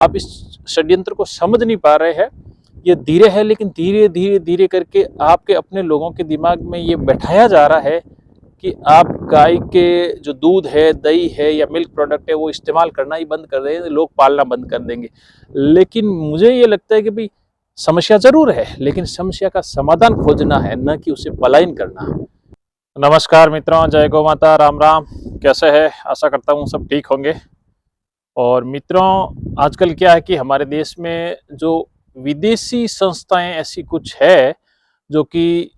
आप इस षड्यंत्र को समझ नहीं पा रहे हैं। ये धीरे है, लेकिन धीरे धीरे धीरे करके आपके अपने लोगों के दिमाग में ये बैठाया जा रहा है कि आप गाय के जो दूध है, दही है या मिल्क प्रोडक्ट है वो इस्तेमाल करना ही बंद कर देंगे, लोग पालना बंद कर देंगे। लेकिन मुझे ये लगता है कि भाई समस्या जरूर है, लेकिन समस्या का समाधान खोजना है, न कि उसे पलायन करना है। नमस्कार मित्रों, जय गौ माता, राम राम। कैसे है? आशा करता हूँ सब ठीक होंगे। और मित्रों, आजकल क्या है कि हमारे देश में जो विदेशी संस्थाएं ऐसी कुछ है जो कि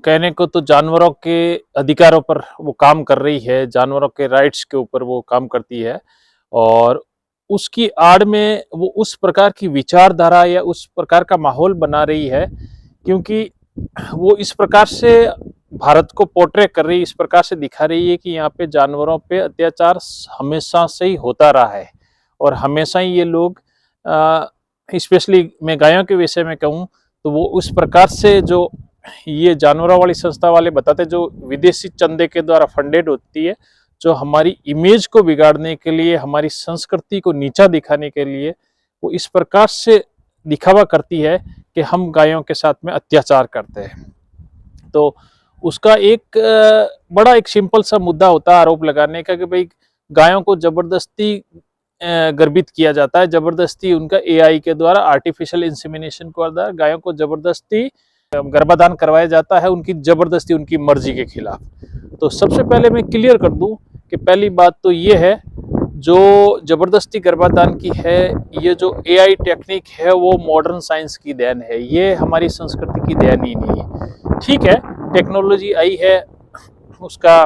कहने को तो जानवरों के अधिकारों पर वो काम कर रही है, जानवरों के राइट्स के ऊपर वो काम करती है, और उसकी आड़ में वो उस प्रकार की विचारधारा या उस प्रकार का माहौल बना रही है, क्योंकि वो इस प्रकार से भारत को पोर्ट्रे कर रही है, इस प्रकार से दिखा रही है कि यहाँ पे जानवरों पे अत्याचार हमेशा से ही होता रहा है। और हमेशा ही ये लोग स्पेशली मैं गायों के विषय में कहूँ तो वो उस प्रकार से जो ये जानवरों वाली संस्था वाले बताते, जो विदेशी चंदे के द्वारा फंडेड होती है, जो हमारी इमेज को बिगाड़ने के लिए, हमारी संस्कृति को नीचा दिखाने के लिए वो इस प्रकार से दिखावा करती है कि हम गायों के साथ में अत्याचार करते हैं। तो उसका एक बड़ा एक सिंपल सा मुद्दा होता है आरोप लगाने का कि भाई गायों को जबरदस्ती गर्भित किया जाता है, जबरदस्ती उनका एआई के द्वारा, आर्टिफिशियल इंसेमिनेशन के द्वारा गायों को जबरदस्ती गर्भाधान करवाया जाता है, उनकी जबरदस्ती, उनकी मर्जी के खिलाफ। तो सबसे पहले मैं क्लियर कर दूं कि पहली बात तो ये है, जो जबरदस्ती गर्भाधान की है, ये जो एआई टेक्निक है वो मॉडर्न साइंस की देन है, ये हमारी संस्कृति की देन ही नहीं है। ठीक है, टेक्नोलॉजी आई है, उसका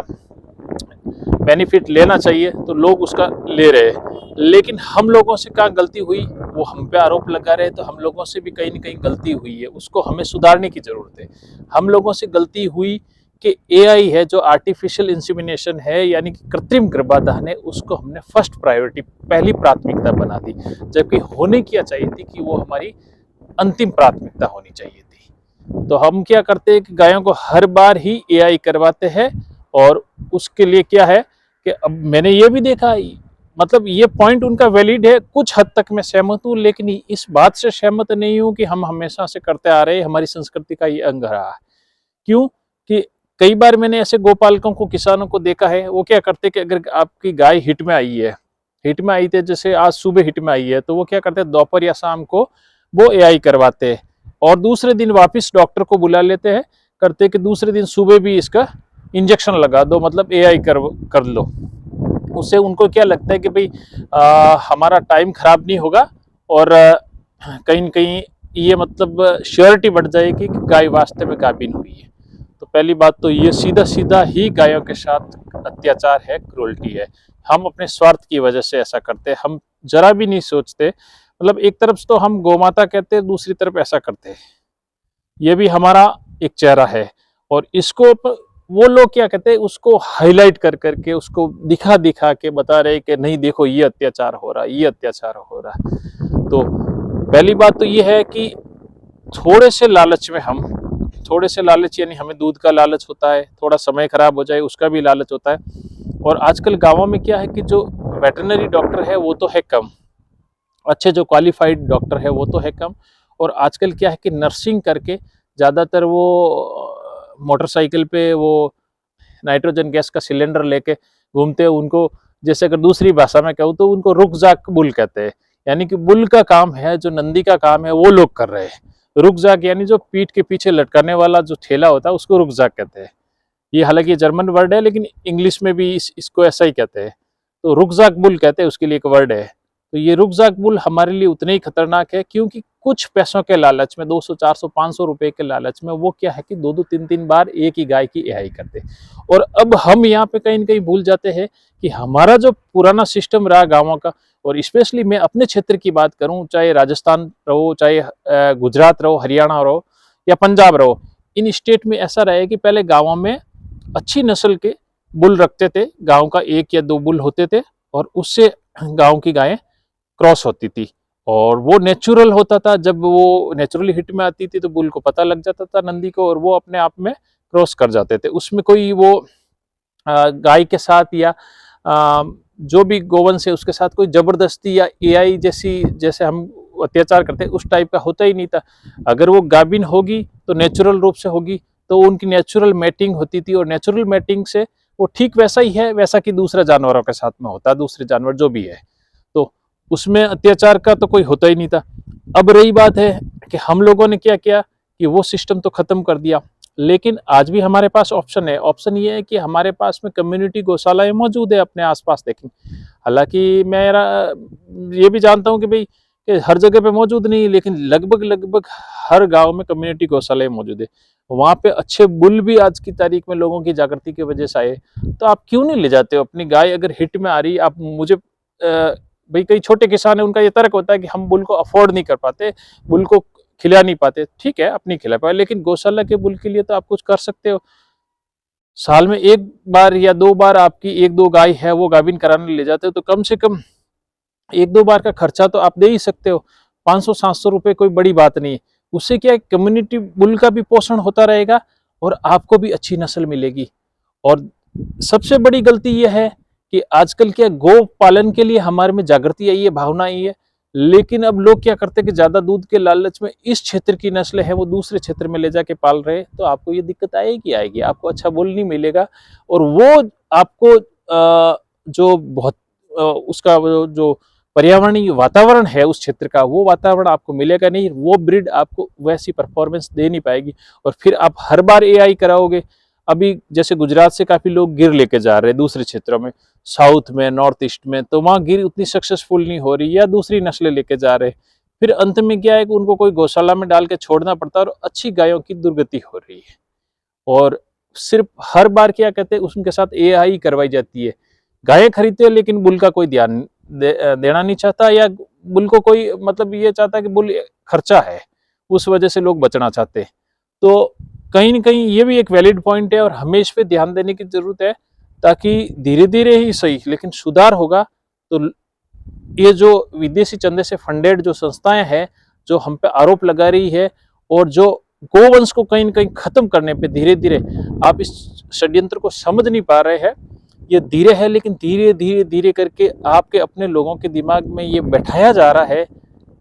बेनिफिट लेना चाहिए तो लोग उसका ले रहे हैं, लेकिन हम लोगों से क्या गलती हुई वो हम पे आरोप लगा रहे हैं, तो हम लोगों से भी कहीं ना कहीं गलती हुई है, उसको हमें सुधारने की जरूरत है। हम लोगों से गलती हुई कि एआई है, जो आर्टिफिशियल इंसेमिनेशन है यानी कि कृत्रिम गर्भाधान है, उसको हमने फर्स्ट प्रायोरिटी, पहली प्राथमिकता बना दी, जबकि होने क्या चाहिए थी कि वो हमारी अंतिम प्राथमिकता होनी चाहिए थी। तो हम क्या करते हैं कि गायों को हर बार ही एआई करवाते हैं, और उसके लिए क्या है कि अब मैंने ये भी देखा, मतलब ये पॉइंट उनका वैलिड है, कुछ हद तक मैं सहमत हूँ, लेकिन इस बात से सहमत नहीं हूँ कि हम हमेशा से करते आ रहे हैं, हमारी संस्कृति का ये अंग रहा है। क्यों कि कई बार मैंने ऐसे गोपालकों को, किसानों को देखा है, वो क्या करते कि अगर आपकी गाय हिट में आई है, हिट में आई थी, जैसे आज सुबह हिट में आई है, तो वो क्या करते हैं, दोपहर या शाम को वो एआई करवाते हैं, और दूसरे दिन वापस डॉक्टर को बुला लेते हैं, करते कि दूसरे दिन सुबह भी इसका इंजेक्शन लगा दो, मतलब एआई कर लो। उससे उनको क्या लगता है कि भाई हमारा टाइम खराब नहीं होगा, और कहीं न कहीं ये मतलब श्योरिटी बढ़ जाएगी कि गाय वास्तव में गाभिन हुई है। तो पहली बात तो ये सीधा सीधा ही गायों के साथ अत्याचार है, क्रूरल्टी है। हम अपने स्वार्थ की वजह से ऐसा करते हैं, हम जरा भी नहीं सोचते, मतलब एक तरफ तो हम गौमाता कहते हैं, दूसरी तरफ ऐसा करते हैं। ये भी हमारा एक चेहरा है, और इसको वो लोग क्या कहते हैं, उसको हाईलाइट कर करके, उसको दिखा दिखा के बता रहे कि नहीं देखो ये अत्याचार हो रहा है, ये अत्याचार हो रहा है। तो पहली बात तो ये है कि थोड़े से लालच में हम, थोड़े से लालच यानी हमें दूध का लालच होता है, थोड़ा समय खराब हो जाए उसका भी लालच होता है। और आजकल गाँवों में क्या है कि जो वेटरनरी डॉक्टर है वो तो है कम, अच्छे जो क्वालिफाइड डॉक्टर है वो तो है कम, और आजकल क्या है कि नर्सिंग करके ज़्यादातर वो मोटरसाइकिल पे वो नाइट्रोजन गैस का सिलेंडर लेके घूमते हैं। उनको, जैसे अगर दूसरी भाषा में कहूँ तो उनको रुकजाक बुल कहते हैं, यानी कि बुल का काम है, जो नंदी का काम है वो लोग कर रहे हैं। रुकजाक यानी जो पीठ के पीछे लटकाने वाला जो ठेला होता है उसको रुकजाक कहते हैं। ये हालांकि जर्मन वर्ड है, लेकिन इंग्लिश में भी इसको ऐसा ही कहते हैं। तो रुकजाक बुल कहते हैं, उसके लिए एक वर्ड है। तो ये रुकजाक बुल हमारे लिए उतने ही खतरनाक है, क्योंकि कुछ पैसों के लालच में, 200 400 500 रुपए के लालच में वो क्या है कि 2-2 3-3 बार एक ही गाय की एआई करते। और अब हम यहाँ पे कहीं न कहीं भूल जाते हैं कि हमारा जो पुराना सिस्टम रहा गाँवों का, और स्पेशली मैं अपने क्षेत्र की बात करूँ, चाहे राजस्थान रहो, चाहे गुजरात रहो, हरियाणा रहो या पंजाब रहो, इन स्टेट में ऐसा रहा है कि पहले गाँवों में अच्छी नस्ल के बुल रखते थे, गाँव का 1 या 2 बुल होते थे, और उससे गाँव की गायें क्रॉस होती थी, और वो नेचुरल होता था। जब वो नेचुरली हिट में आती थी तो बुल को पता लग जाता था नंदी को, और वो अपने आप में क्रॉस कर जाते थे। उसमें कोई वो गाय के साथ या जो भी गोवंश है उसके साथ कोई जबरदस्ती या एआई जैसे हम अत्याचार करते हैं उस टाइप का होता ही नहीं था। अगर वो गाभिन होगी तो नेचुरल रूप से होगी, तो उनकी नेचुरल मैटिंग होती थी, और नेचुरल मैटिंग से वो ठीक वैसा ही है वैसा कि दूसरे जानवरों के साथ में होता है, दूसरे जानवर जो भी है, तो उसमें अत्याचार का तो कोई होता ही नहीं था। अब रही बात है कि हम लोगों ने क्या किया कि वो सिस्टम तो खत्म कर दिया, लेकिन आज भी हमारे पास ऑप्शन है। ऑप्शन ये है कि हमारे पास में कम्युनिटी गौशालाएं मौजूद है अपने आसपास। देखें, हालांकि मेरा ये भी जानता हूँ कि भाई कि हर जगह पे मौजूद नहीं, लेकिन लगभग लगभग हर गांव में कम्युनिटी गौशालाएं मौजूद है। वहाँ पे अच्छे बुल भी आज की तारीख में लोगों की जागृति की वजह से आए। तो आप क्यों नहीं ले जाते हो अपनी गाय? अगर हिट में आ रही, आप मुझे भाई कई छोटे किसान है, उनका ये तर्क होता है कि हम बुल को अफोर्ड नहीं कर पाते, बुल को खिला नहीं पाते। ठीक है, अपनी खिला पाए, लेकिन गौशाला के बुल के लिए तो आप कुछ कर सकते हो। साल में एक बार या 2 बार आपकी 1-2 गाय है वो गाभिन कराने ले जाते हो, तो कम से कम 1-2 बार का खर्चा तो आप दे ही सकते हो। 500-700 रुपए कोई बड़ी बात नहीं है। उससे क्या है, कम्युनिटी बुल का भी पोषण होता रहेगा और आपको भी अच्छी नस्ल मिलेगी। और सबसे बड़ी गलती यह है कि आजकल क्या गौ पालन के लिए हमारे में जागृति आई है, भावना आई है, लेकिन अब लोग क्या करते हैं कि ज्यादा दूध के लालच में इस क्षेत्र की नस्लें हैं वो दूसरे क्षेत्र में ले जाके पाल रहे हैं, तो आपको ये दिक्कत आएगी आएगी, आपको अच्छा बुल नहीं मिलेगा। और वो आपको जो बहुत उसका जो पर्यावरणीय वातावरण है उस क्षेत्र का, वो वातावरण आपको मिलेगा नहीं, वो ब्रीड आपको वैसी परफॉर्मेंस दे नहीं पाएगी। और फिर आप हर बार एआई कराओगे। अभी जैसे गुजरात से काफी लोग गिर लेके जा रहे हैं दूसरे क्षेत्रों में, साउथ में, नॉर्थ ईस्ट में, तो वहां गिर उतनी सक्सेसफुल नहीं हो रही, या दूसरी नस्लें लेके जा रहे हैं। फिर अंत में क्या है कि उनको कोई गौशाला में डाल के छोड़ना पड़ता है और अच्छी गायों की दुर्गति हो रही है। और सिर्फ हर बार क्या कहते हैं, उनके साथ एआई करवाई जाती है। गायें खरीदते हैं लेकिन बुल का कोई ध्यान देना नहीं चाहता, या बुल को कोई मतलब ये चाहता है कि बुल खर्चा है, उस वजह से लोग बचना चाहते हैं। तो कहीं ना कहीं ये भी एक वैलिड पॉइंट है और हमें इस पे ध्यान देने की जरूरत है, ताकि धीरे धीरे ही सही लेकिन सुधार होगा। तो ये जो विदेशी चंदे से फंडेड जो संस्थाएं हैं जो हम पे आरोप लगा रही है, और जो गोवंश को कहीं ना कहीं खत्म करने पे धीरे धीरे आप इस षड्यंत्र को समझ नहीं पा रहे हैं। ये धीरे है लेकिन धीरे धीरे धीरे करके आपके अपने लोगों के दिमाग में ये बैठाया जा रहा है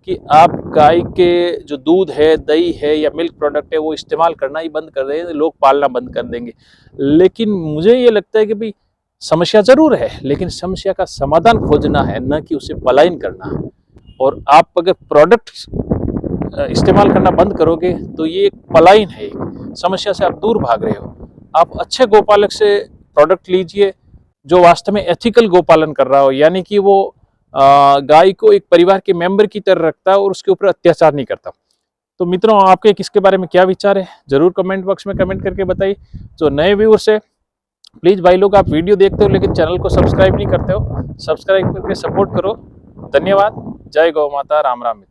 कि आप गाय के जो दूध है, दही है या मिल्क प्रोडक्ट है वो इस्तेमाल करना ही बंद कर देंगे, लोग पालना बंद कर देंगे। लेकिन मुझे ये लगता है कि भाई समस्या जरूर है, लेकिन समस्या का समाधान खोजना है, न कि उसे पलायन करना। और आप अगर प्रोडक्ट इस्तेमाल करना बंद करोगे तो ये एक पलायन है, एक समस्या से आप दूर भाग रहे हो। आप अच्छे गोपालक से प्रोडक्ट लीजिए जो वास्तव में एथिकल गोपालन कर रहा हो, यानी कि वो गाय को एक परिवार के मेंबर की तरह रखता है और उसके ऊपर अत्याचार नहीं करता। तो मित्रों, आपके इसके बारे में क्या विचार है जरूर कमेंट बॉक्स में कमेंट करके बताइए। जो नए व्यूअर्स है प्लीज भाई लोग, आप वीडियो देखते हो लेकिन चैनल को सब्सक्राइब नहीं करते हो, सब्सक्राइब करके सपोर्ट करो। धन्यवाद। जय गौ माता। राम राम।